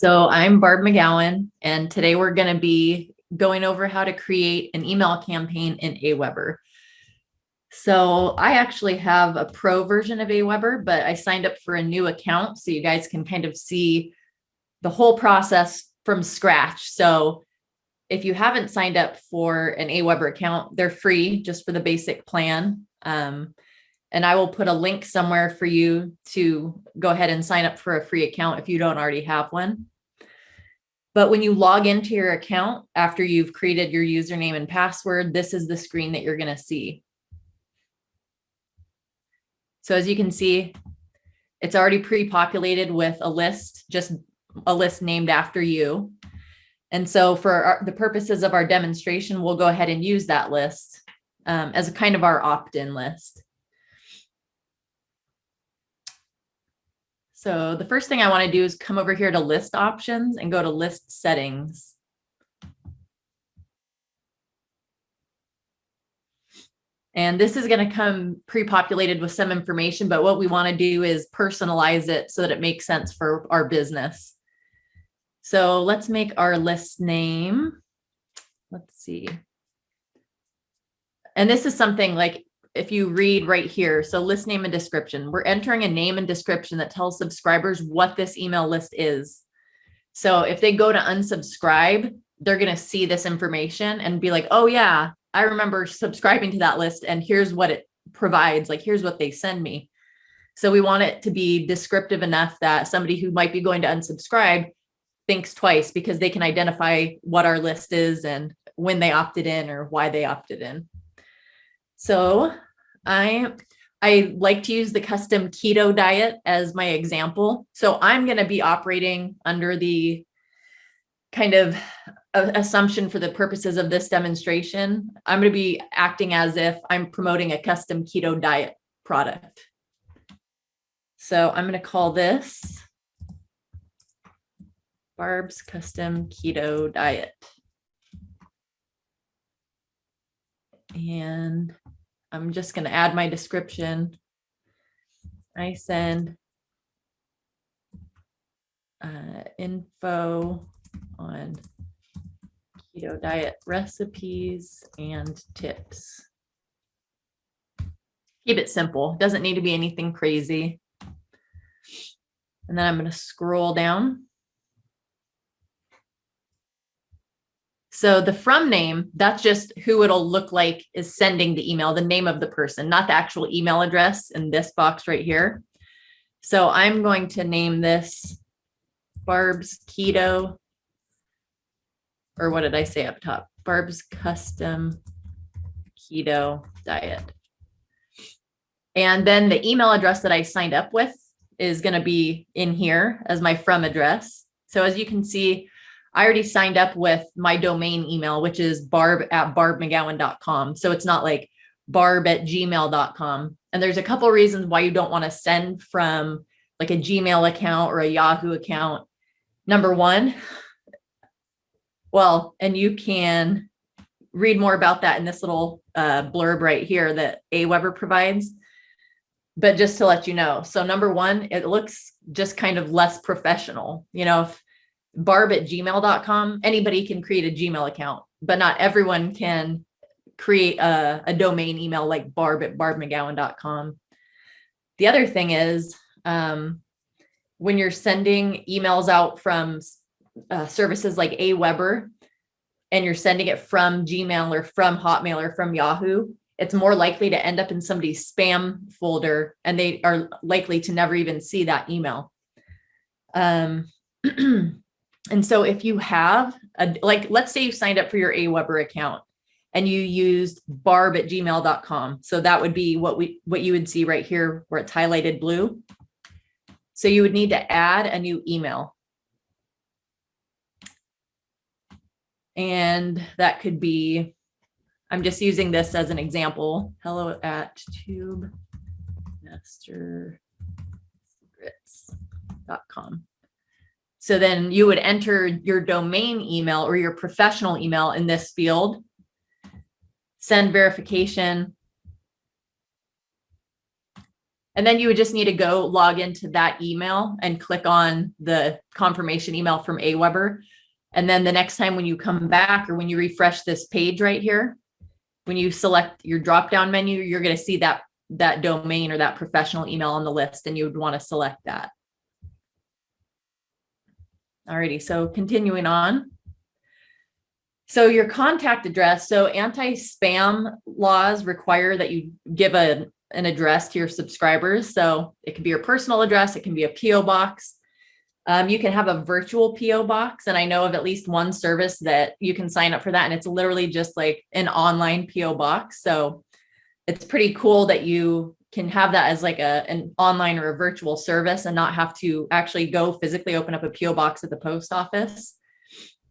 So I'm Barb McGowan, and today we're going to be going over how to create an email campaign in AWeber. So I actually have a pro version of AWeber, but I signed up for a new account so you guys can kind of see the whole process from scratch. So if you haven't signed up for an AWeber account, they're free just for the basic plan. And I will put a link somewhere for you to go ahead and sign up for a free account if you don't already have one. But when you log into your account after you've created your username and password, this is the screen that you're going to see. So as you can see, it's already pre-populated with a list, just a list named after you. And so for the purposes of our demonstration, we'll go ahead and use that list as a kind of our opt-in list. So the first thing I want to do is come over here to list options and go to list settings. And this is going to come pre-populated with some information, but what we want to do is personalize it so that it makes sense for our business. So let's make our list name. Let's see. And this is something like if you read right here, so list name and description, we're entering a name and description that tells subscribers what this email list is. So if they go to unsubscribe, they're going to see this information and be like, oh yeah, I remember subscribing to that list and here's what it provides. Like, here's what they send me. So we want it to be descriptive enough that somebody who might be going to unsubscribe thinks twice because they can identify what our list is and when they opted in or why they opted in. So I like to use the custom keto diet as my example. So I'm going to be operating under the kind of assumption for the purposes of this demonstration. I'm going to be acting as if I'm promoting a custom keto diet product. So I'm going to call this Barb's Custom Keto Diet. And I'm just going to add my description. I send info on keto diet recipes and tips. Keep it simple. Doesn't need to be anything crazy. And then I'm going to scroll down. So the from name, that's just who it'll look like is sending the email, the name of the person, not the actual email address in this box right here. So I'm going to name this Barb's Keto, or what did I say up top? Barb's Custom Keto Diet. And then the email address that I signed up with is going to be in here as my from address. So as you can see, I already signed up with my domain email, which is barb@barbmcgowan.com. So it's not like barb@gmail.com. And there's a couple of reasons why you don't want to send from like a Gmail account or a Yahoo account. Number one, well, and you can read more about that in this little blurb right here that AWeber provides. But just to let you know, so number one, it looks just kind of less professional. You know, if barb@gmail.com, anybody can create a Gmail account, but not everyone can create a domain email like barb@barbmcgowan.com. The other thing is when you're sending emails out from services like AWeber and you're sending it from Gmail or from Hotmail or from Yahoo, it's more likely to end up in somebody's spam folder and they are likely to never even see that email. And so if you have like, let's say you signed up for your AWeber account and you used barb@gmail.com. So that would be what you would see right here where it's highlighted blue. So you would need to add a new email. And that could be, I'm just using this as an example, hello@tubemastersecrets.com. So then you would enter your domain email or your professional email in this field, send verification, And then you would just need to go log into that email and click on the confirmation email from AWeber. And then the next time when you come back or when you refresh this page right here, when you select your drop-down menu, you're going to see that domain or that professional email on the list, and you would want to select that. Alrighty, so continuing on. So your contact address, so anti-spam laws require that you give an address to your subscribers. So it can be your personal address, it can be a PO box. You can have a virtual PO box, and I know of at least one service that you can sign up for that, and it's literally just like an online PO box. So it's pretty cool that you can have that as like an online or a virtual service and not have to actually go physically open up a PO box at the post office.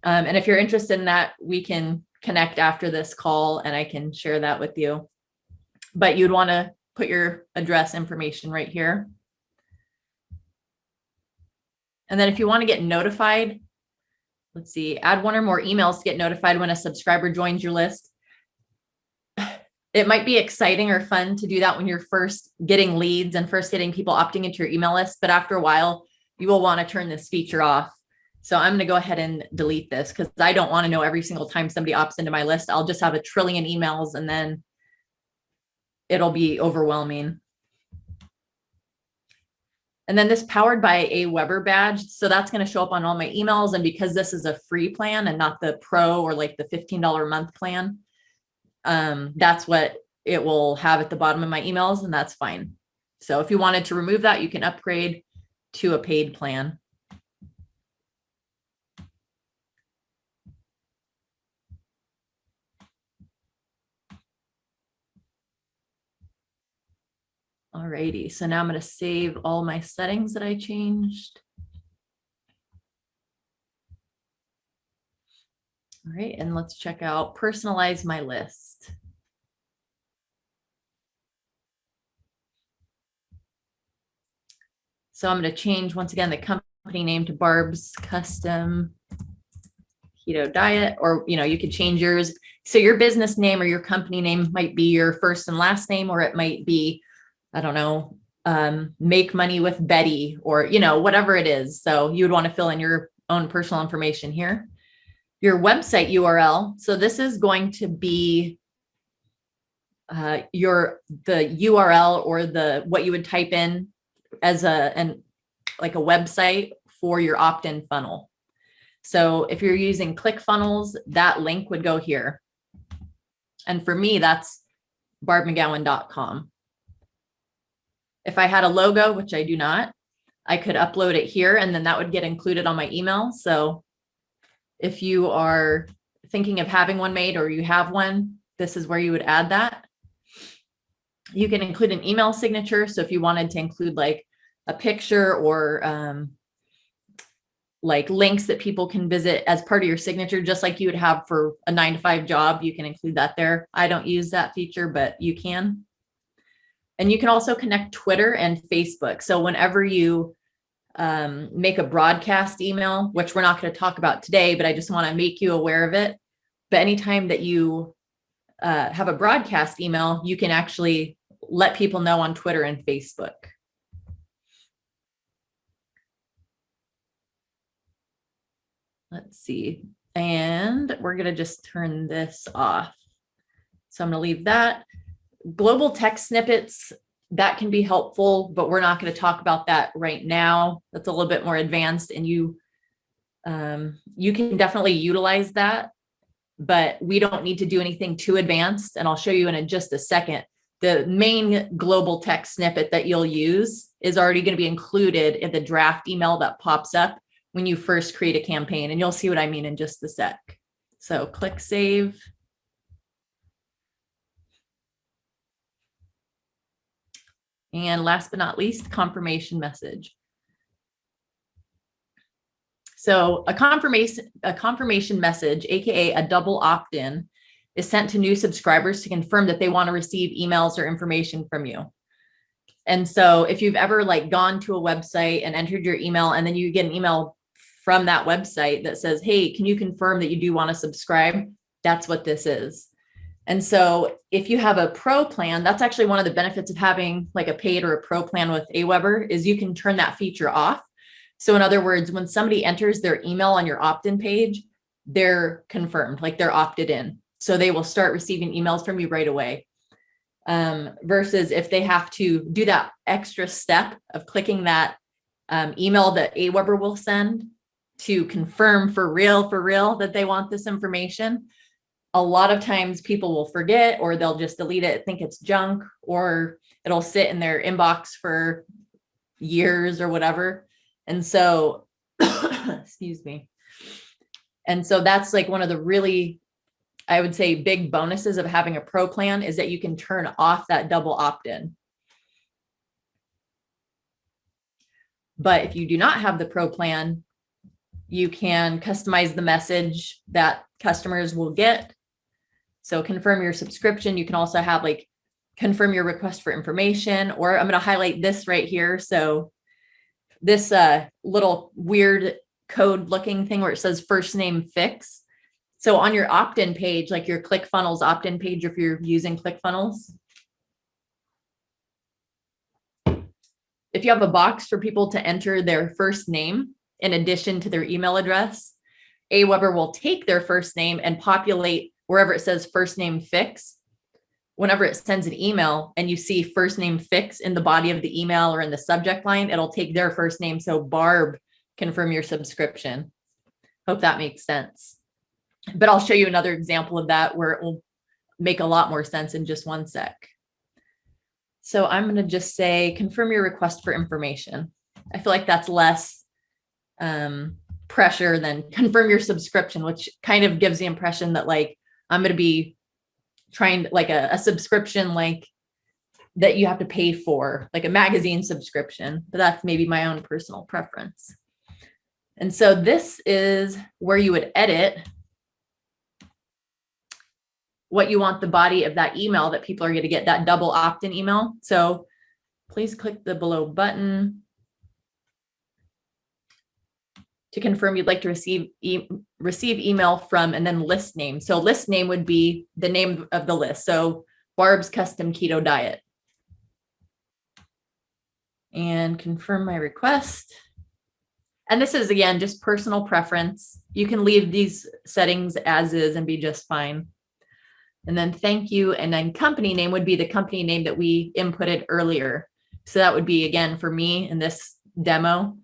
And if you're interested in that, we can connect after this call and I can share that with you. But you'd want to put your address information right here. And then if you want to get notified, let's see, add one or more emails to get notified when a subscriber joins your list. It might be exciting or fun to do that when you're first getting leads and first getting people opting into your email list. But after a while, you will want to turn this feature off. So I'm going to go ahead and delete this because I don't want to know every single time somebody opts into my list. I'll just have a trillion emails and then it'll be overwhelming. And then this powered by AWeber badge. So that's going to show up on all my emails. And because this is a free plan and not the pro or like the $15 a month plan, that's what it will have at the bottom of my emails, and that's fine. So if you wanted to remove that, you can upgrade to a paid plan. Alrighty, so now I'm going to save all my settings that I changed. All right, and let's check out Personalize my list. So I'm going to change once again the company name to Barb's Custom Keto Diet, or you could change yours. So your business name or your company name might be your first and last name, or it might be, I don't know, Make Money with Betty, or whatever it is. So you would want to fill in your own personal information here. Your website URL. So this is going to be the URL or what you would type in as like a website for your opt-in funnel. So if you're using Clickfunnels, that link would go here. And for me, that's barbmcgowan.com. If I had a logo, which I do not, I could upload it here and then that would get included on my email. So if you are thinking of having one made or you have one, this is where you would add that. You can include an email signature. So if you wanted to include like a picture or like links that people can visit as part of your signature, just like you would have for a 9-to-5 job, you can include that there. I don't use that feature, but you can. And you can also connect Twitter and Facebook. So whenever you make a broadcast email, which we're not going to talk about today, but I just want to make you aware of it. But anytime that you have a broadcast email, you can actually let people know on Twitter and Facebook. Let's see. And we're going to just turn this off. So I'm going to leave that. Global text snippets, that can be helpful, but we're not going to talk about that right now. That's a little bit more advanced, and you can definitely utilize that, but we don't need to do anything too advanced. And I'll show you in just a second. The main global text snippet that you'll use is already going to be included in the draft email that pops up when you first create a campaign, and you'll see what I mean in just a sec. So click save. And last but not least, confirmation message. So a confirmation message, aka a double opt-in, is sent to new subscribers to confirm that they want to receive emails or information from you. And so if you've ever gone to a website and entered your email, and then you get an email from that website that says, hey, can you confirm that you do want to subscribe? That's what this is. And so if you have a pro plan, that's actually one of the benefits of having like a paid or a pro plan with AWeber is you can turn that feature off. So in other words, when somebody enters their email on your opt-in page, they're confirmed, like they're opted in. So they will start receiving emails from you right away. Versus if they have to do that extra step of clicking that email that AWeber will send to confirm for real that they want this information. A lot of times people will forget, or they'll just delete it, think it's junk, or it'll sit in their inbox for years or whatever. And so, excuse me. And so that's like one of the really, I would say, big bonuses of having a pro plan is that you can turn off that double opt-in. But if you do not have the pro plan, you can customize the message that customers will get. So confirm your subscription. You can also have like confirm your request for information, or I'm going to highlight this right here. So this little weird code looking thing where it says first name fix. So on your opt-in page, like your Clickfunnels opt-in page, if you're using Clickfunnels, if you have a box for people to enter their first name in addition to their email address, AWeber will take their first name and populate wherever it says first name fix. Whenever it sends an email and you see first name fix in the body of the email or in the subject line, it'll take their first name. So Barb, confirm your subscription. Hope that makes sense. But I'll show you another example of that where it will make a lot more sense in just one sec. So I'm going to just say, confirm your request for information. I feel like that's less pressure than confirm your subscription, which kind of gives the impression that like, I'm going to be trying like a subscription, like that you have to pay for, like a magazine subscription, but that's maybe my own personal preference. And so this is where you would edit what you want the body of that email that people are going to get, that double opt-in email. So please click the below button to confirm you'd like to receive email from, and then list name. So list name would be the name of the list. So Barb's Custom Keto Diet. And confirm my request. And this is, again, just personal preference. You can leave these settings as is and be just fine. And then thank you. And then company name would be the company name that we inputted earlier. So that would be, again, for me in this demo,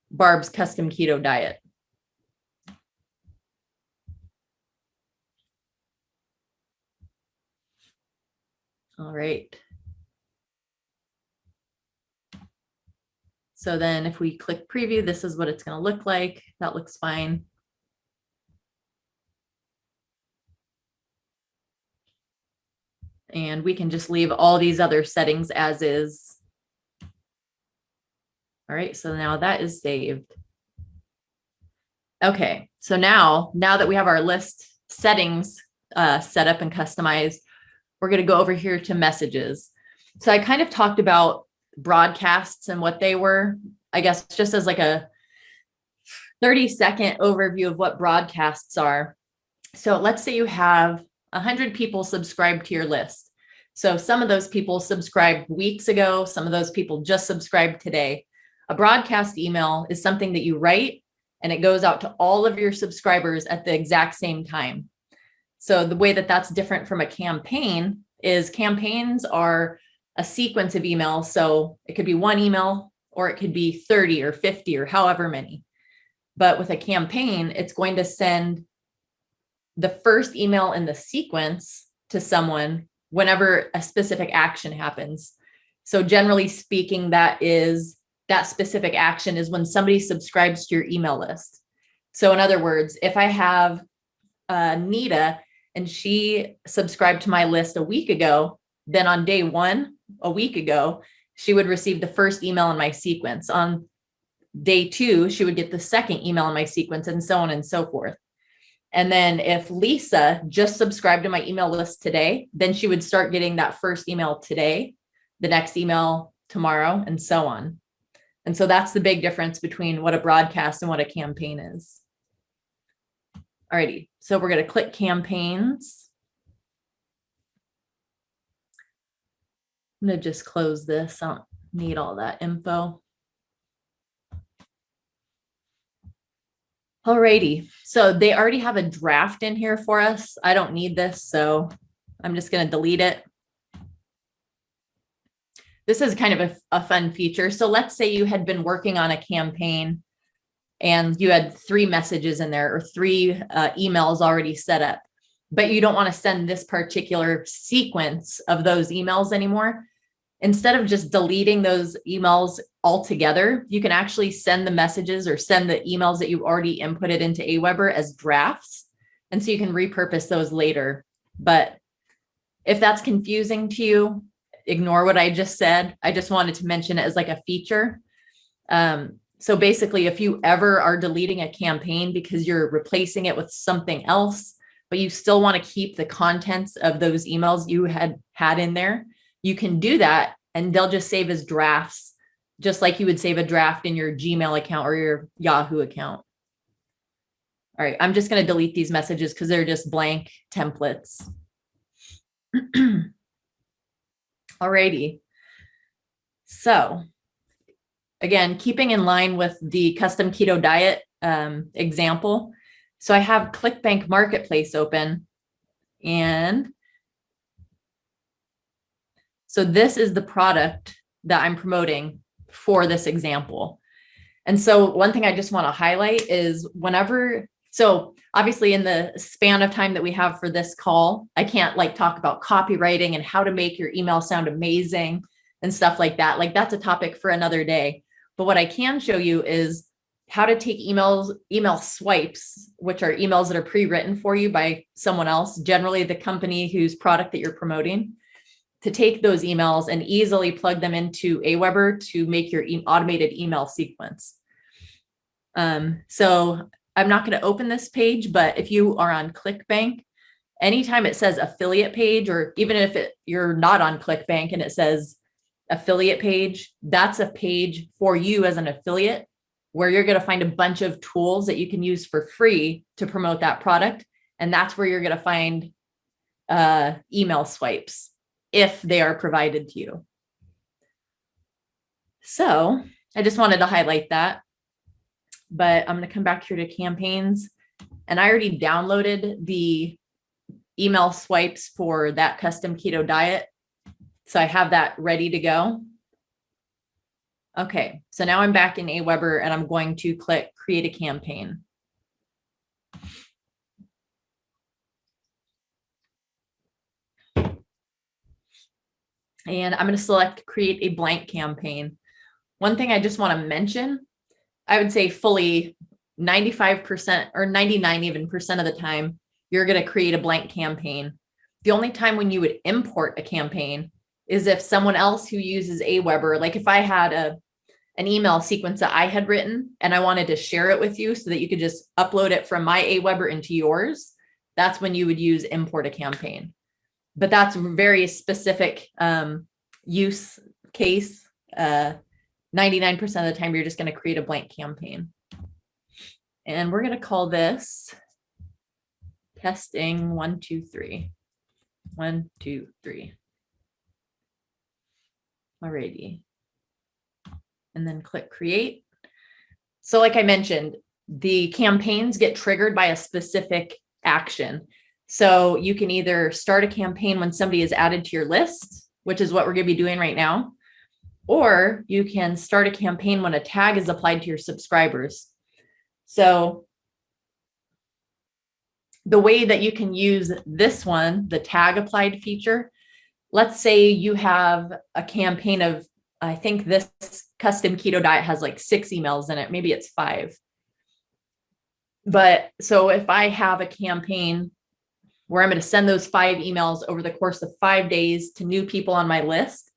Barb's Custom Keto Diet. All right. So then if we click preview, this is what it's going to look like. That looks fine. And we can just leave all these other settings as is. All right, so now that is saved. Okay, so now that we have our list settings set up and customized, we're going to go over here to messages. So I kind of talked about broadcasts and what they were, I guess, just as like a 30-second overview of what broadcasts are. So let's say you have 100 people subscribed to your list. So some of those people subscribed weeks ago, some of those people just subscribed today. A broadcast email is something that you write and it goes out to all of your subscribers at the exact same time. So the way that that's different from a campaign is campaigns are a sequence of emails. So it could be one email or it could be 30 or 50 or however many. But with a campaign, it's going to send the first email in the sequence to someone whenever a specific action happens. So generally speaking, that specific action is when somebody subscribes to your email list. So in other words, if I have Nita and she subscribed to my list a week ago, then on day one, a week ago, she would receive the first email in my sequence. On day two, she would get the second email in my sequence, and so on and so forth. And then if Lisa just subscribed to my email list today, then she would start getting that first email today, the next email tomorrow, and so on. And so that's the big difference between what a broadcast and what a campaign is. Alrighty, so we're going to click campaigns. I'm going to just close this. I don't need all that info. Alrighty, so they already have a draft in here for us. I don't need this, so I'm just going to delete it. This is kind of a fun feature. So let's say you had been working on a campaign and you had 3 messages in there or 3 emails already set up, but you don't want to send this particular sequence of those emails anymore. Instead of just deleting those emails altogether, you can actually send the messages or send the emails that you already inputted into AWeber as drafts. And so you can repurpose those later. But if that's confusing to you, ignore what I just said. I just wanted to mention it as like a feature. So basically, if you ever are deleting a campaign because you're replacing it with something else, but you still want to keep the contents of those emails you had in there, you can do that and they'll just save as drafts, just like you would save a draft in your Gmail account or your Yahoo account. All right, I'm just going to delete these messages because they're just blank templates. Alrighty. So again, keeping in line with the custom keto diet example. So I have ClickBank Marketplace open, and so this is the product that I'm promoting for this example. And so one thing I just want to highlight is so obviously in the span of time that we have for this call, I can't like talk about copywriting and how to make your email sound amazing and stuff like that. Like that's a topic for another day. But what I can show you is how to take email swipes, which are emails that are pre-written for you by someone else, generally the company whose product that you're promoting, to take those emails and easily plug them into AWeber to make your automated email sequence. So I'm not going to open this page, but if you are on ClickBank, anytime it says affiliate page, or even if you're not on ClickBank and it says affiliate page, that's a page for you as an affiliate where you're going to find a bunch of tools that you can use for free to promote that product. And that's where you're going to find email swipes if they are provided to you. So I just wanted to highlight that, but I'm going to come back here to campaigns, and I already downloaded the email swipes for that custom keto diet. So I have that ready to go. Okay, so now I'm back in AWeber and I'm going to click create a campaign. And I'm going to select create a blank campaign. One thing I just want to mention, I would say fully 95% or 99% even of the time, you're going to create a blank campaign. The only time when you would import a campaign is if someone else who uses AWeber, like if I had an email sequence that I had written and I wanted to share it with you so that you could just upload it from my AWeber into yours, that's when you would use import a campaign. But that's a very specific use case. 99% of the time, you're just going to create a blank campaign. And we're going to call this testing 1, 2, 3. 1, 2, 3. Alrighty. And then click create. So like I mentioned, the campaigns get triggered by a specific action. So you can either start a campaign when somebody is added to your list, which is what we're going to be doing right now, or you can start a campaign when a tag is applied to your subscribers. So the way that you can use this one, the tag applied feature, let's say you have a campaign of, I think this custom keto diet has like 6 emails in it. Maybe it's 5. But so if I have a campaign where I'm going to send those 5 emails over the course of 5 days to new people on my list,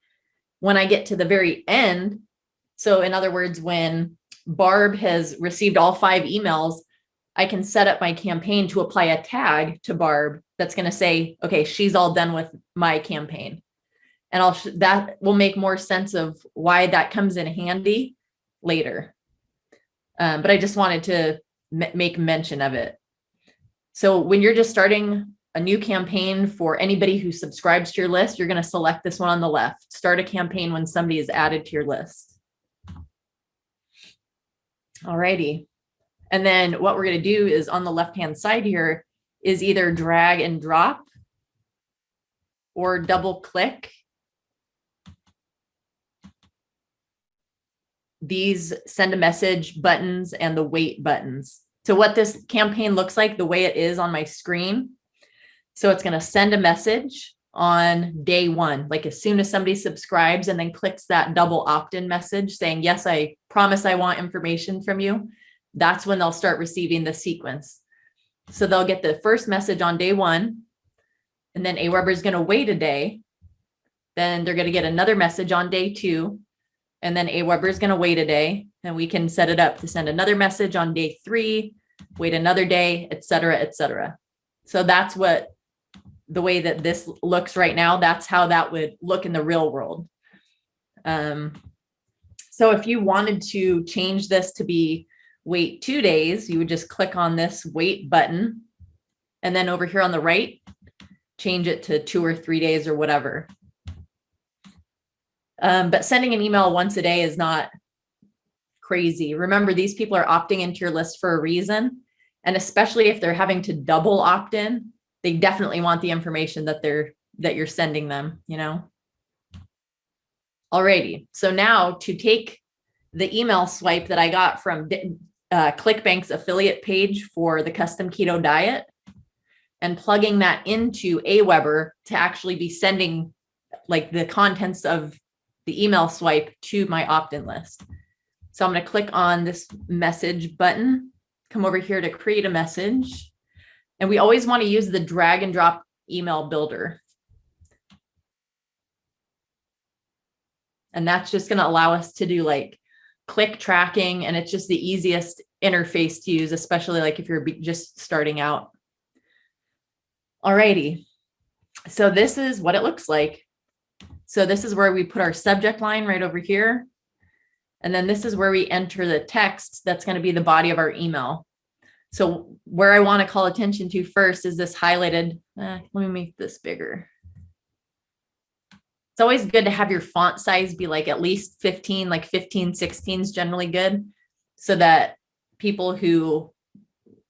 when I get to the very end, so in other words, when Barb has received all 5 emails, I can set up my campaign to apply a tag to Barb that's going to say, okay, she's all done with my campaign. And that will make more sense of why that comes in handy later. But I just wanted to make mention of it. So when you're just starting a new campaign for anybody who subscribes to your list, you're going to select this one on the left. Start a campaign when somebody is added to your list. Alrighty. And then what we're going to do is on the left-hand side here is either drag and drop or double click these send a message buttons and the wait buttons. So what this campaign looks like, the way it is on my screen. So it's going to send a message on day one, like as soon as somebody subscribes and then clicks that double opt-in message saying, yes, I promise I want information from you. That's when they'll start receiving the sequence. So they'll get the first message on day one, and then AWeber is going to wait a day. Then they're going to get another message on day two, and then AWeber is going to wait a day, and we can set it up to send another message on day three, wait another day, et cetera, et cetera. So that's what the way that this looks right now, that's how that would look in the real world. So if you wanted to change this to be wait 2 days, you would just click on this wait button. And then over here on the right, change it to 2 or 3 days or whatever. But sending an email once a day is not crazy. Remember, these people are opting into your list for a reason. And especially if they're having to double opt in, they definitely want the information that you're sending them, you know? Alrighty. So now to take the email swipe that I got from ClickBank's affiliate page for the custom keto diet and plugging that into AWeber to actually be sending like the contents of the email swipe to my opt-in list. So I'm going to click on this message button, come over here to create a message. And we always want to use the drag and drop email builder. And that's just going to allow us to do like click tracking. And it's just the easiest interface to use, especially like if you're just starting out. Alrighty. So this is what it looks like. So this is where we put our subject line right over here. And then this is where we enter the text that's going to be the body of our email. So where I want to call attention to first is this highlighted. Let me make this bigger. It's always good to have your font size be like at least 15, like 15, 16 is generally good. So that people who,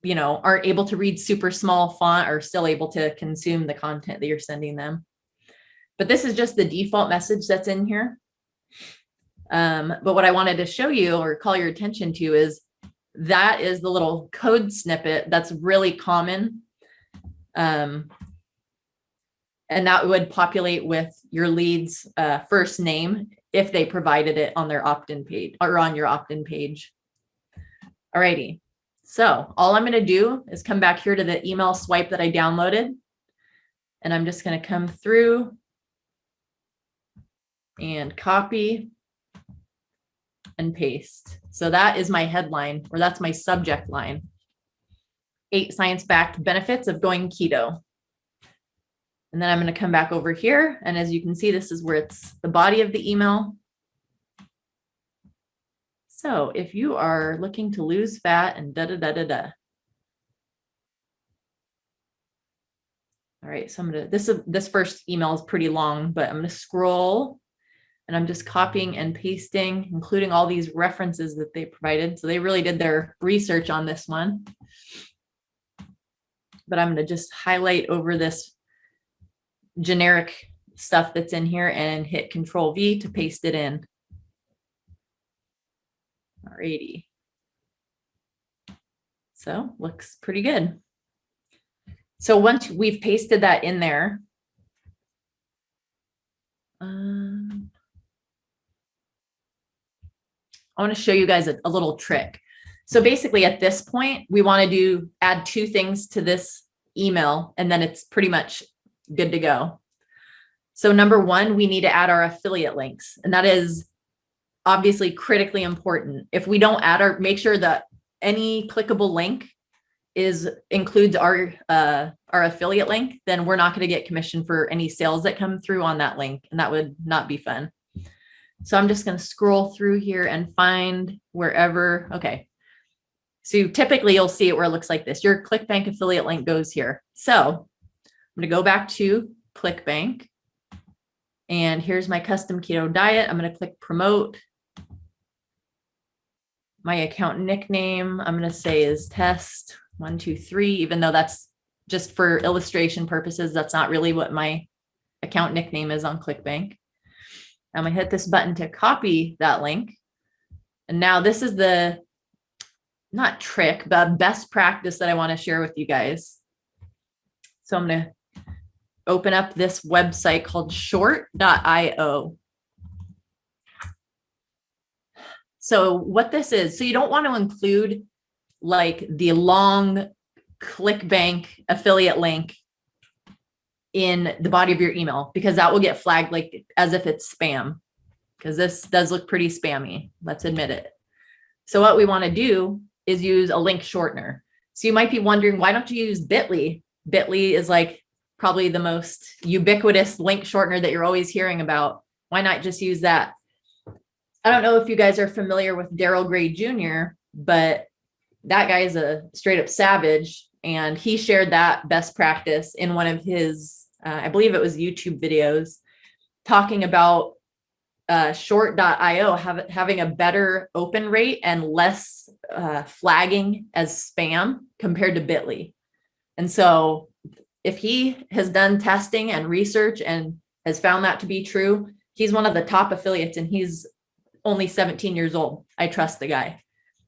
you know, aren't able to read super small font are still able to consume the content that you're sending them. But this is just the default message that's in here. But what I wanted to show you or call your attention to is that is the little code snippet that's really common. And that would populate with your lead's first name if they provided it on their opt-in page or on your opt-in page. Alrighty. So all I'm going to do is come back here to the email swipe that I downloaded. And I'm just going to come through and copy and paste. So that is my headline, or that's my subject line. 8 science-backed benefits of going keto. And then I'm going to come back over here. And as you can see, this is where it's the body of the email. So if you are looking to lose fat and da-da-da-da-da. All right, so I'm going to, this first email is pretty long, but I'm going to scroll. And I'm just copying and pasting, including all these references that they provided. So they really did their research on this one. But I'm going to just highlight over this generic stuff that's in here and hit Control V to paste it in. Alrighty. So looks pretty good. So once we've pasted that in there, I want to show you guys a little trick. So basically at this point, we want to add 2 things to this email, and then it's pretty much good to go. So number 1, we need to add our affiliate links, and that is obviously critically important. If we don't add make sure that any clickable link includes our affiliate link, then we're not going to get commission for any sales that come through on that link, and that would not be fun. So I'm just going to scroll through here and find wherever. Okay. So typically you'll see it where it looks like this. Your ClickBank affiliate link goes here. So going to go back to ClickBank. And here's my custom keto diet. I'm going to click promote. My account nickname, I'm going to say is test 123, even though that's just for illustration purposes. That's not really what my account nickname is on ClickBank. I'm going to hit this button to copy that link. And now this is the, not trick, but best practice that I want to share with you guys. So I'm going to open up this website called short.io. So what this is, so you don't want to include like the long ClickBank affiliate link in the body of your email, because that will get flagged like as if it's spam, because this does look pretty spammy. Let's admit it. So what we want to do is use a link shortener. So you might be wondering, why don't you use Bitly? Bitly is like probably the most ubiquitous link shortener that you're always hearing about. Why not just use that? I don't know if you guys are familiar with Daryl Gray Jr., but that guy is a straight up savage. And he shared that best practice in one of his, I believe it was YouTube videos, talking about short.io having a better open rate and less flagging as spam compared to Bitly. And so if he has done testing and research and has found that to be true, he's one of the top affiliates and he's only 17 years old. I trust the guy.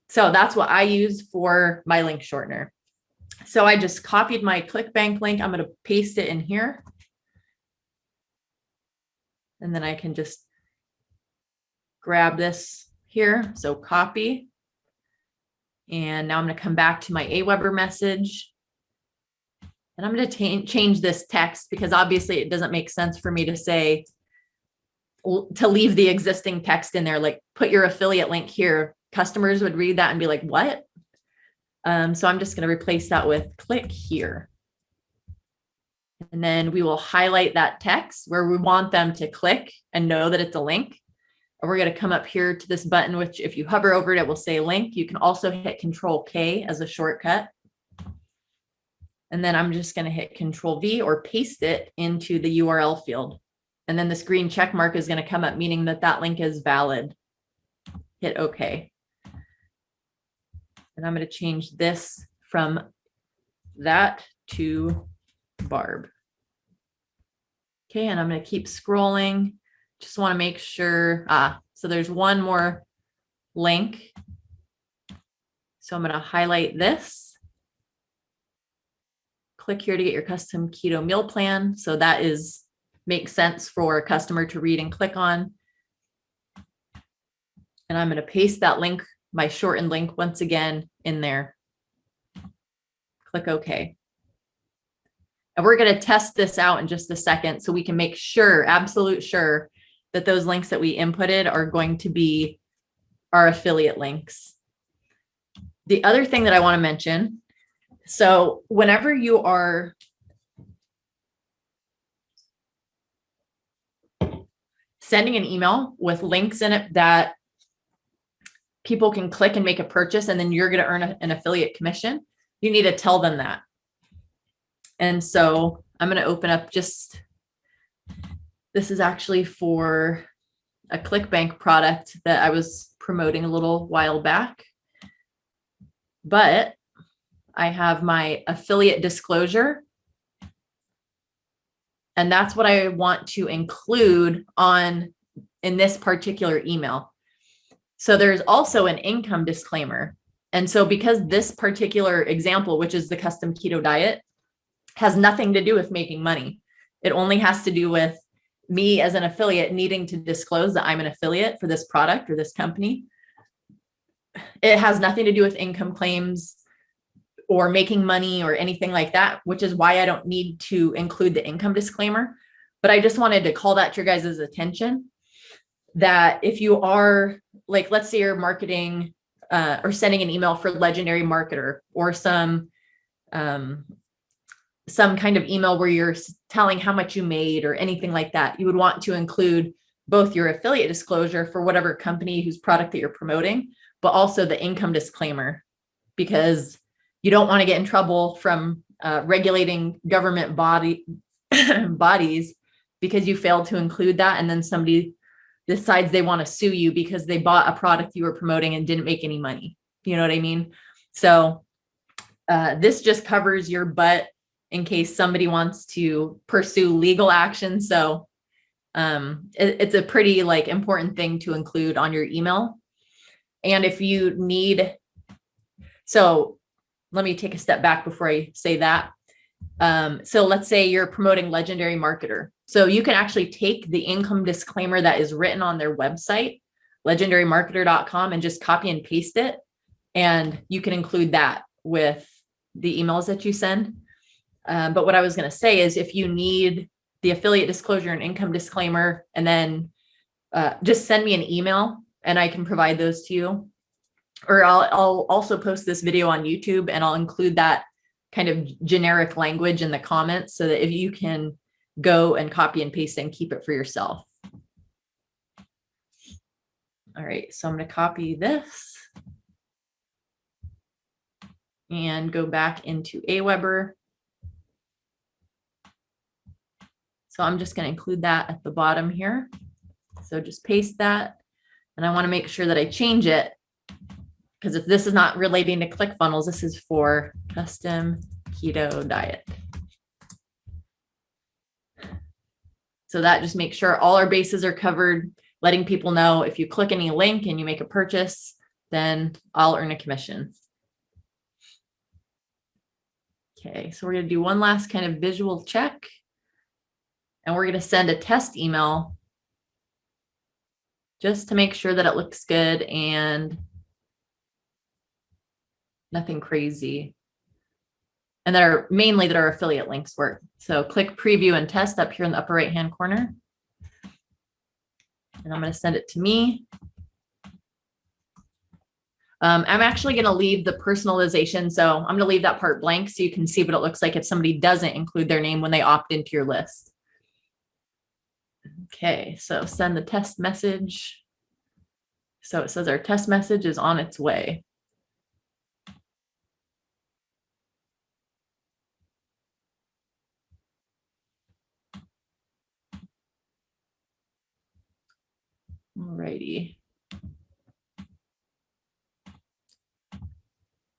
So that's what I use for my link shortener. So I just copied my ClickBank link. I'm going to paste it in here. And then I can just grab this here. So copy. And now I'm going to come back to my AWeber message. And I'm going to change this text because obviously it doesn't make sense for me to say, to leave the existing text in there, like put your affiliate link here. Customers would read that and be like, what? So I'm just going to replace that with click here. And then we will highlight that text where we want them to click and know that it's a link. And we're going to come up here to this button, which if you hover over it, it will say link. You can also hit Control K as a shortcut. And then I'm just going to hit Control V or paste it into the URL field. And then this green check mark is going to come up, meaning that that link is valid. Hit OK. And I'm going to change this from that to Barb. Okay, and I'm going to keep scrolling. Just want to make sure. So there's one more link. So I'm going to highlight this. Click here to get your custom keto meal plan. So that makes sense for a customer to read and click on. And I'm going to paste that link, my shortened link, once again in there. Click OK. And we're going to test this out in just a second so we can make sure, absolute sure, that those links that we inputted are going to be our affiliate links. The other thing that I want to mention, so whenever you are sending an email with links in it that people can click and make a purchase, and then you're going to earn an affiliate commission, you need to tell them that. And so I'm going to open up this is actually for a ClickBank product that I was promoting a little while back. But I have my affiliate disclosure. And that's what I want to include in this particular email. So there's also an income disclaimer. And so because this particular example, which is the custom keto diet, has nothing to do with making money. It only has to do with me as an affiliate needing to disclose that I'm an affiliate for this product or this company. It has nothing to do with income claims or making money or anything like that, which is why I don't need to include the income disclaimer. But I just wanted to call that to your guys' attention that if you are, like, let's say you're marketing or sending an email for Legendary Marketer or some kind of email where you're telling how much you made or anything like that, you would want to include both your affiliate disclosure for whatever company whose product that you're promoting, but also the income disclaimer, because you don't want to get in trouble from regulating government bodies because you failed to include that, and then somebody decides they want to sue you because they bought a product you were promoting and didn't make any money. You know what I mean? So this just covers your butt in case somebody wants to pursue legal action. So it's a pretty like important thing to include on your email. And if you need, so let me take a step back before I say that. So let's say you're promoting Legendary Marketer. So you can actually take the income disclaimer that is written on their website, legendarymarketer.com, and just copy and paste it. And you can include that with the emails that you send. But what I was going to say is if you need the affiliate disclosure and income disclaimer, and then just send me an email and I can provide those to you. Or I'll also post this video on YouTube and I'll include that kind of generic language in the comments so that if you can go and copy and paste and keep it for yourself. All right, so I'm going to copy this and go back into AWeber. So I'm just going to include that at the bottom here. So just paste that. And I want to make sure that I change it, because if this is not relating to Clickfunnels, this is for custom keto diet. So that just makes sure all our bases are covered, letting people know if you click any link and you make a purchase, then I'll earn a commission. Okay, so we're going to do one last kind of visual check. And we're going to send a test email just to make sure that it looks good and nothing crazy. And that are mainly that our affiliate links work. So click preview and test up here in the upper right hand corner. And I'm going to send it to me. I'm actually going to leave the personalization. So I'm going to leave that part blank so you can see what it looks like if somebody doesn't include their name when they opt into your list. Okay, so send the test message. So it says our test message is on its way. Alrighty.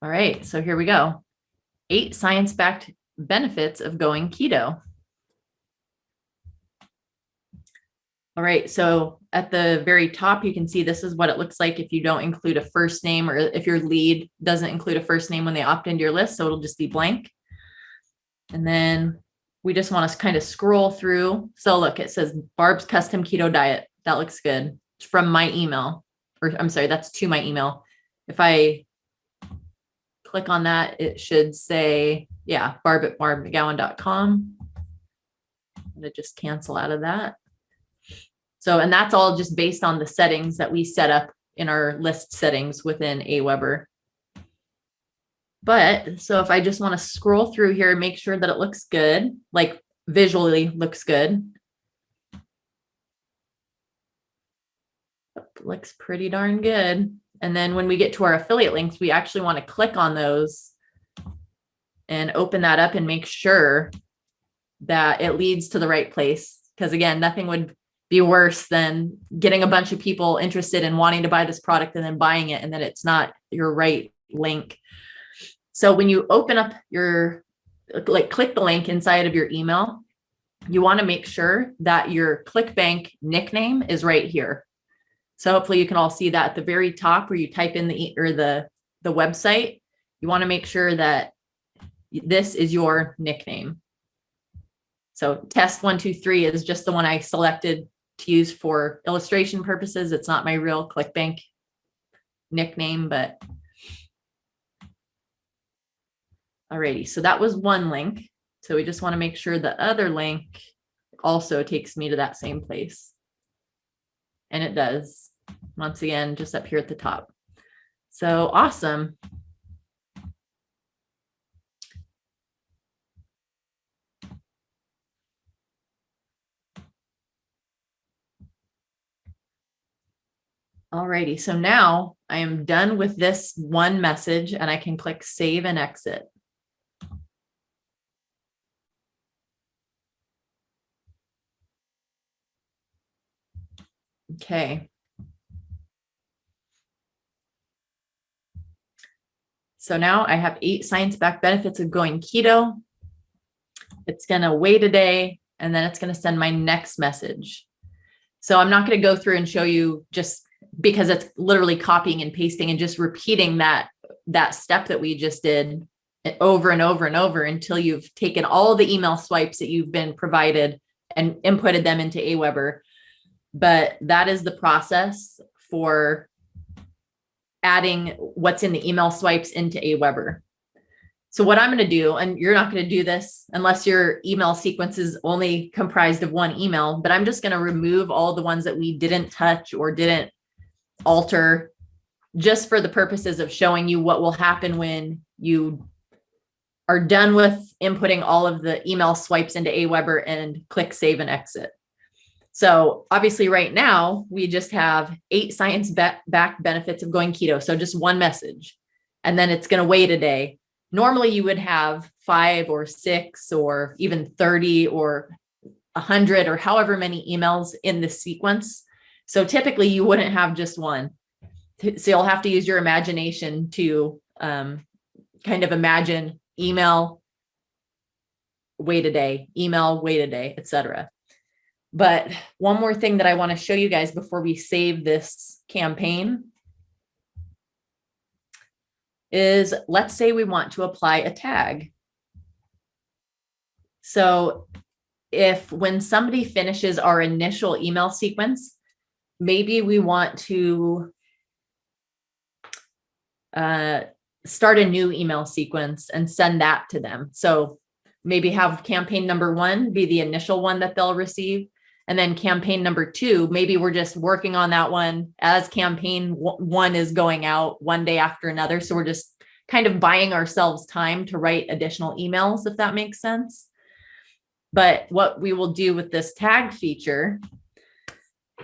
All right, so here we go. 8 science-backed benefits of going keto. All right, so at the very top, you can see this is what it looks like if you don't include a first name, or if your lead doesn't include a first name when they opt into your list, so it'll just be blank. And then we just want to kind of scroll through. So look, it says Barb's custom keto diet. That looks good. It's from my email, or I'm sorry, that's to my email. If I click on that, it should say, yeah, barb@barbmcgowan.com. I'm going to just cancel out of that. So, and that's all just based on the settings that we set up in our list settings within AWeber. But so if I just want to scroll through here and make sure that it looks good, like visually looks good. Looks pretty darn good. And then when we get to our affiliate links, we actually want to click on those and open that up and make sure that it leads to the right place. Because again, nothing would be worse than getting a bunch of people interested in wanting to buy this product and then buying it, and then it's not your right link. So when you open up your, like click the link inside of your email, you want to make sure that your ClickBank nickname is right here. So hopefully you can all see that at the very top where you type in the website. You want to make sure that this is your nickname. So test 1, 2, 3 is just the one I selected to use for illustration purposes. It's not my real ClickBank nickname, but alrighty. So that was one link. So we just want to make sure the other link also takes me to that same place. And it does. Once again, just up here at the top. So awesome. Alrighty, so now I am done with this one message and I can click save and exit. Okay. So now I have 8 science-backed benefits of going keto. It's going to wait a day, and then it's going to send my next message. So I'm not going to go through and show you, just because it's literally copying and pasting and just repeating that step that we just did over and over and over until you've taken all the email swipes that you've been provided and inputted them into AWeber. But that is the process for adding what's in the email swipes into AWeber. So what I'm going to do, and you're not going to do this unless your email sequence is only comprised of one email, but I'm just going to remove all the ones that we didn't touch or didn't alter, just for the purposes of showing you what will happen when you are done with inputting all of the email swipes into AWeber and click save and exit. So obviously right now we just have 8 science-backed benefits of going keto. So just one message, and then it's going to wait a day. Normally you would have 5 or 6 or even 30 or 100 or however many emails in the sequence. So typically you wouldn't have just one. So you'll have to use your imagination to kind of imagine email, wait a day, email, wait a day, etc. But one more thing that I want to show you guys before we save this campaign is, let's say we want to apply a tag. So if when somebody finishes our initial email sequence, maybe we want to start a new email sequence and send that to them. So maybe have campaign number 1 be the initial one that they'll receive. And then campaign number 2, maybe we're just working on that one as campaign 1 is going out one day after another. So we're just kind of buying ourselves time to write additional emails, if that makes sense. But what we will do with this tag feature,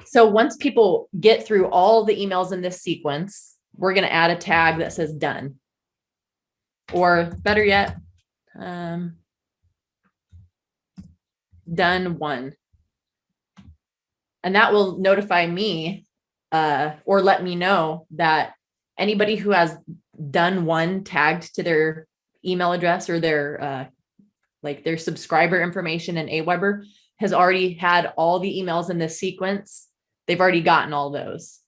so once people get through all the emails in this sequence, we're going to add a tag that says done. Or better yet, done 1. And that will notify me or let me know that anybody who has done 1 tagged to their email address or their like their subscriber information in AWeber has already had all the emails in this sequence. They've already gotten all those.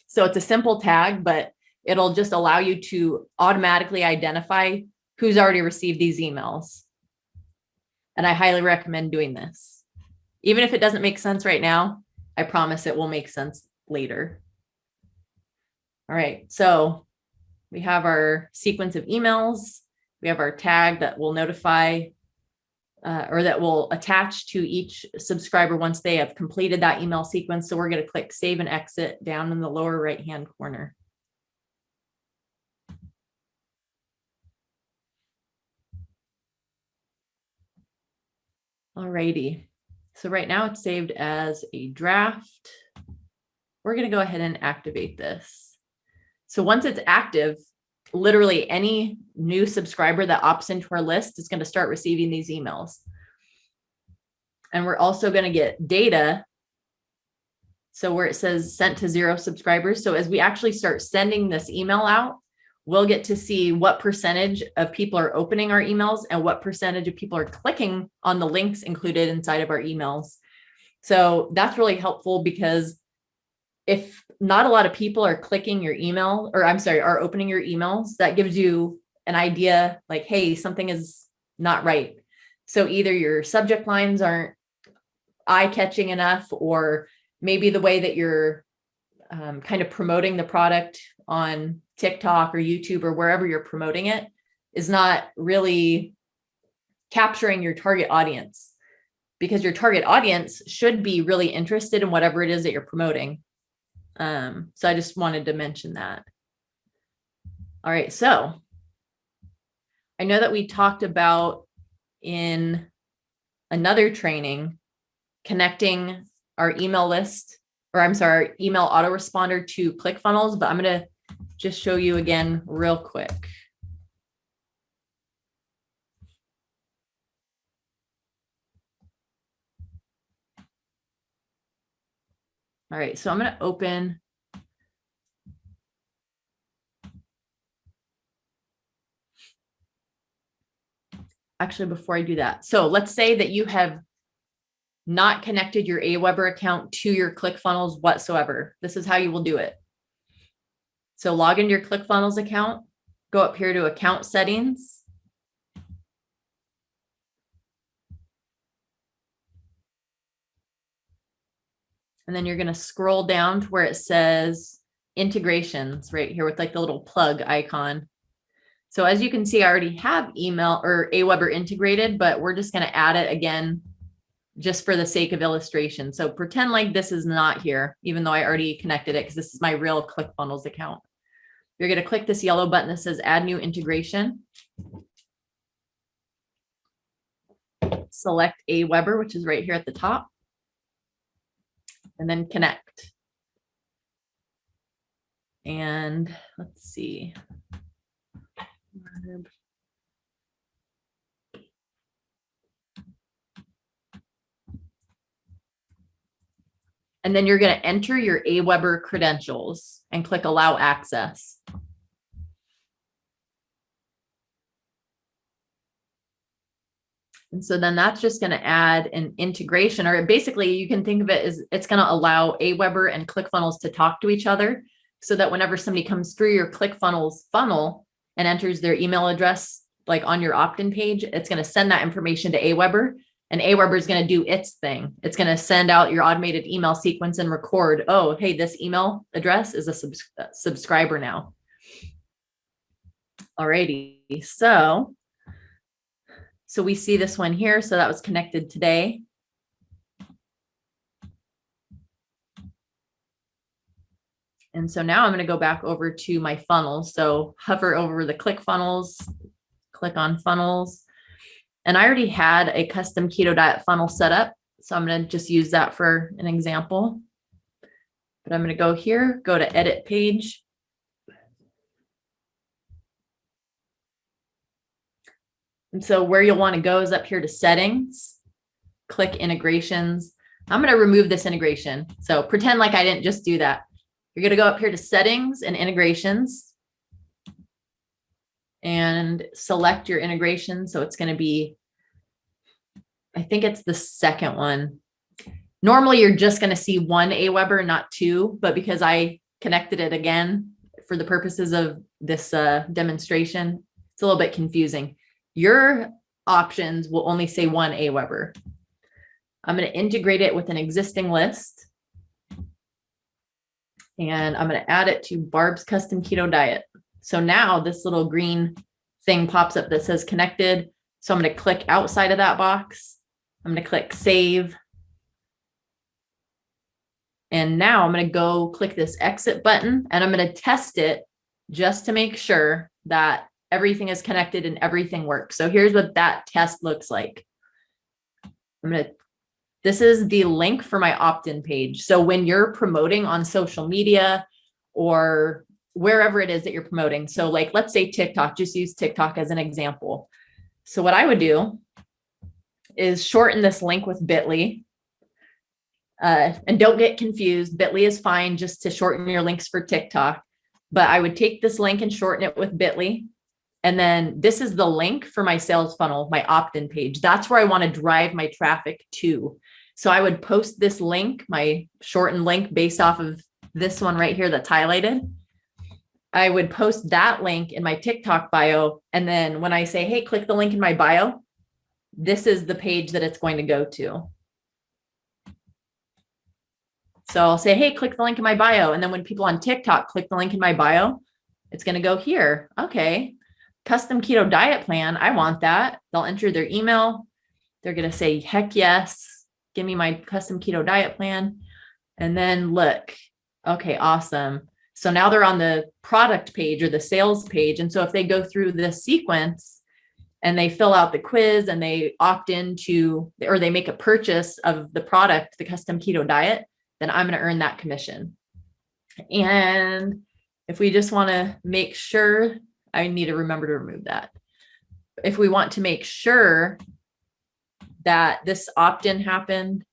So it's a simple tag, but it'll just allow you to automatically identify who's already received these emails. And I highly recommend doing this. Even if it doesn't make sense right now, I promise it will make sense later. All right, so we have our sequence of emails. We have our tag that will notify or that will attach to each subscriber once they have completed that email sequence. So we're going to click save and exit down in the lower right-hand corner. All righty. So right now it's saved as a draft. We're going to go ahead and activate this. So once it's active, literally any new subscriber that opts into our list is going to start receiving these emails. And we're also going to get data. So where it says sent to 0 subscribers. So as we actually start sending this email out, we'll get to see what percentage of people are opening our emails and what percentage of people are clicking on the links included inside of our emails. So that's really helpful, because if not a lot of people are clicking your email, or I'm sorry, are opening your emails, that gives you an idea like, hey, something is not right. So either your subject lines aren't eye-catching enough, or maybe the way that you're kind of promoting the product on TikTok or YouTube or wherever you're promoting it is not really capturing your target audience, because your target audience should be really interested in whatever it is that you're promoting. So I just wanted to mention that. All right, so I know that we talked about in another training connecting our email list, or I'm sorry, our email autoresponder to Clickfunnels, but I'm going to just show you again real quick. All right, so I'm going to open. Actually, before I do that, so let's say that you have not connected your AWeber account to your ClickFunnels whatsoever. This is how you will do it. So log into your ClickFunnels account, go up here to account settings. And then you're going to scroll down to where it says integrations right here with like the little plug icon. So as you can see, I already have email or AWeber integrated, but we're just going to add it again just for the sake of illustration. So pretend like this is not here, even though I already connected it because this is my real ClickFunnels account. You're going to click this yellow button that says add new integration. Select AWeber, which is right here at the top, and then connect. And let's see. And then you're going to enter your AWeber credentials and click allow access. And so then that's just going to add an integration, or basically you can think of it as it's going to allow AWeber and ClickFunnels to talk to each other so that whenever somebody comes through your ClickFunnels funnel and enters their email address, like on your opt-in page, it's going to send that information to AWeber, and AWeber is going to do its thing. It's going to send out your automated email sequence and record, oh, hey, this email address is a subscriber now. Alrighty, so we see this one here. So that was connected today. And so now I'm going to go back over to my funnels. So hover over the ClickFunnels, click on funnels. And I already had a custom keto diet funnel set up. So I'm going to just use that for an example. But I'm going to go here, go to edit page. And so where you'll want to go is up here to settings, click integrations. I'm going to remove this integration. So pretend like I didn't just do that. You're going to go up here to settings and integrations and select your integration. So it's going to be, I think it's the second one. Normally you're just going to see one AWeber, not two, but because I connected it again for the purposes of this demonstration, it's a little bit confusing. Your options will only say one AWeber. I'm going to integrate it with an existing list. And I'm going to add it to Barb's custom keto diet. So now this little green thing pops up that says connected. So I'm going to click outside of that box. I'm going to click save. And now I'm going to go click this exit button and I'm going to test it just to make sure that everything is connected and everything works. So here's what that test looks like. This is the link for my opt-in page. So when you're promoting on social media or wherever it is that you're promoting, so like, let's say TikTok, just use TikTok as an example. So what I would do is shorten this link with bit.ly. And don't get confused. Bit.ly is fine just to shorten your links for TikTok, but I would take this link and shorten it with bit.ly. And then this is the link for my sales funnel, my opt-in page. That's where I want to drive my traffic to. So I would post this link, my shortened link based off of this one right here that's highlighted. I would post that link in my TikTok bio. And then when I say, hey, click the link in my bio, this is the page that it's going to go to. So I'll say, hey, click the link in my bio. And then when people on TikTok click the link in my bio, it's going to go here. Okay. Custom keto diet plan. I want that. They'll enter their email. They're going to say, heck yes. Give me my custom keto diet plan. And then look, okay, awesome. So now they're on the product page or the sales page. And so if they go through this sequence and they fill out the quiz and they opt into, or they make a purchase of the product, the custom keto diet, then I'm going to earn that commission. And if we just want to make sure, I need to remember to remove that. If we want to make sure that this opt-in happened,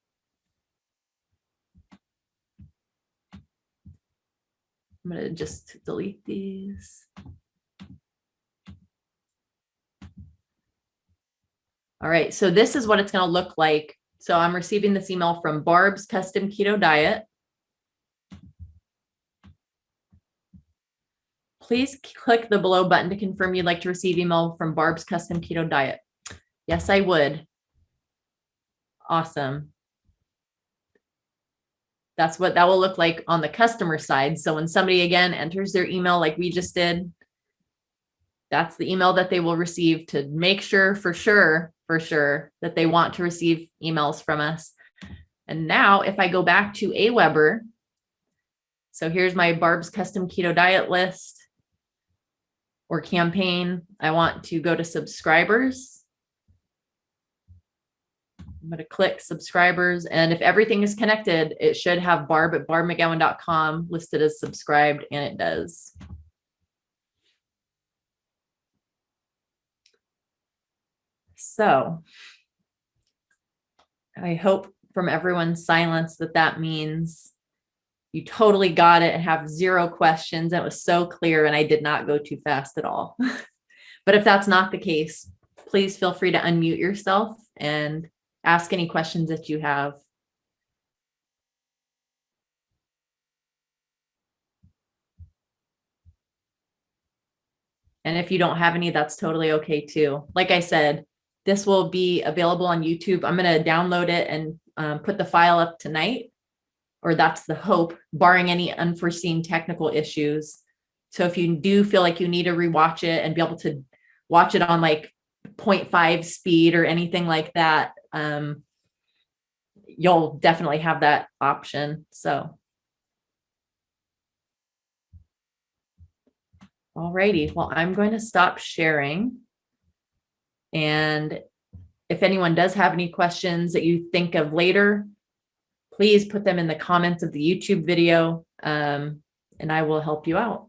I'm going to just delete these. All right, so this is what it's going to look like. So I'm receiving this email from Barb's Custom Keto Diet. Please click the below button to confirm you'd like to receive email from Barb's Custom Keto Diet. Yes, I would. Awesome. That's what that will look like on the customer side. So when somebody again enters their email like we just did, that's the email that they will receive to make sure for sure that they want to receive emails from us. And now if I go back to AWeber, so here's my Barb's Custom Keto Diet list or campaign. I want to go to subscribers. I'm going to click subscribers, and if everything is connected, it should have Barb at barbmcgowan.com listed as subscribed, and it does. So I hope from everyone's silence that means you totally got it and have zero questions. That was so clear, and I did not go too fast at all. But if that's not the case, please feel free to unmute yourself and ask any questions that you have. And if you don't have any, that's totally okay too. Like I said, this will be available on YouTube. I'm going to download it and put the file up tonight, or that's the hope, barring any unforeseen technical issues. So if you do feel like you need to rewatch it and be able to watch it on like 0.5 speed or anything like that, you'll definitely have that option. So, alrighty, well, I'm going to stop sharing. And if anyone does have any questions that you think of later, please put them in the comments of the YouTube video, and I will help you out.